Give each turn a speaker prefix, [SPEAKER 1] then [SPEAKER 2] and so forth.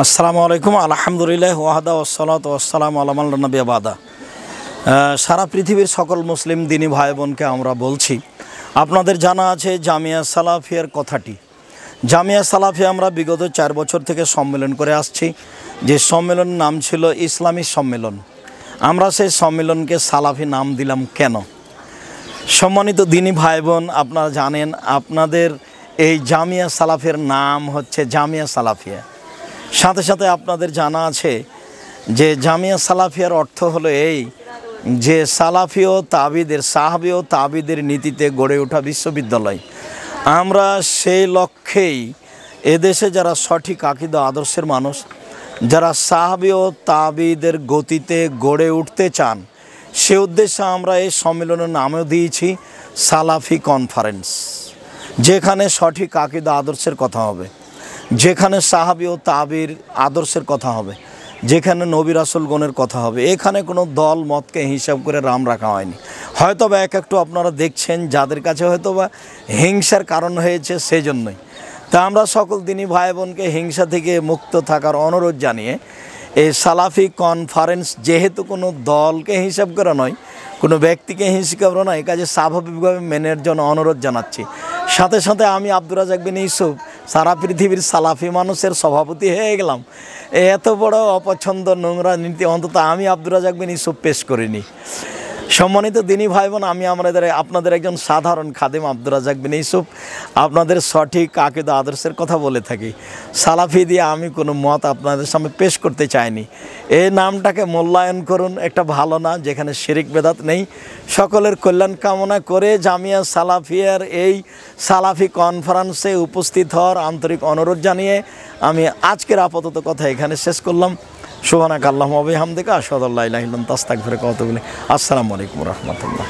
[SPEAKER 1] আসসালামু আলাইকুম আলহামদুলিল্লাহ ওয়াহদা ওয়াসসালাতু ওয়াসসালামু আলা মান লা নাবিয়্যা বাদা। সারা পৃথিবীর সকল মুসলিম দিনী ভাই বোনকে আমরা বলছি, আপনাদের জানা আছে জামিয়া সালাফিয়ার কথাটি। জামিয়া সালাফিয়া আমরা বিগত 4 বছর থেকে সম্মেলন করে আসছি, যে সম্মেলনের নাম ছিল ইসলামী সম্মেলন। আমরা সেই সম্মেলনকে সালাফি নাম দিলাম কেন? সম্মানিত দিনী ভাই বোন, আপনারা জানেন আপনাদের এই জামিয়া সালাফিয়ার নাম হচ্ছে জামিয়া সালাফিয়া। সাথে সাথে আপনাদের জানা আছে যে জামিয়া সালাফিয়ার অর্থ হলো এই যে সালাফি ও তাবিদের, সাহাবী ও তাবিদের নীতিতে গড়ে ওঠা বিশ্ববিদ্যালয়। আমরা সেই লক্ষ্যেই এদেশে যারা সঠিক আকীদা আদর্শের মানুষ, যারা সাহাবী ও তাবিদের গতিতে গড়ে উঠতে চান, সে উদ্দেশ্যে আমরা এই সম্মেলনের নামও দিয়েছি সালাফি কনফারেন্স, যেখানে সঠিক আকীদা আদর্শের কথা হবে, যেখানে সাহাবী ও তাবির আদর্শের কথা হবে, যেখানে নবী রাসূলগণের কথা হবে। এখানে কোনো দল মতকে হিসাব করে রাম রাখা হয়নি। হয়তোবা একটু আপনারা দেখছেন যাদের কাছে হয়তোবা হিংসার কারণ হয়েছে, সেই জন্যই। তা আমরা সকল দিনী ভাই বোনকে হিংসা থেকে মুক্ত থাকার অনুরোধ জানিয়ে এই সালাফি কনফারেন্স যেহেতু কোনো দলকে হিসাব করা নয়, কোনো ব্যক্তিকে হিসাব করা নয়, কাজে স্বাভাবিকভাবে মেনের জন্য অনুরোধ জানাচ্ছি। সাথে সাথে আমি আব্দুর রাজ্জাক বিন ইউসুফ সারা পৃথিবীর সালাফি মানুষের সভাপতি হয়ে গেলাম। এত বড় অপছন্দ, নোংরা নীতি অন্তত আমি আব্দুর রাজ্জাক বিন ইউসুফ পেশ করিনি। সম্মানিত দিনী ভাই বোন, আমি আপনাদের একজন সাধারণ খাদেম আব্দুর রাজ্জাক বিন ইউসুফ আপনাদের সঠিক আকীদা আদর্শের কথা বলে থাকি। সালাফি দিয়ে আমি কোনো মত আপনাদের সামনে পেশ করতে চাইনি। এই নামটাকে মূল্যায়ন করুন, একটা ভালো না, যেখানে শিরিক বেদাত নেই। সকলের কল্যাণ কামনা করে জামিয়া সালাফিয়ার এই সালাফি কনফারেন্সে উপস্থিত হওয়ার আন্তরিক অনুরোধ জানিয়ে আমি আজকের আপাতত কথা এখানে শেষ করলাম। সুবহানাকা আল্লাহুম্মা ওয়া বিহামদিকা আশহাদু আল্লা ইলাহা ইল্লা আনতা আস্তাগফিরুকা ওয়া আতুবু ইলাইক। আসসালামু আলাইকুম ওয়া রাহমাতুল্লাহ।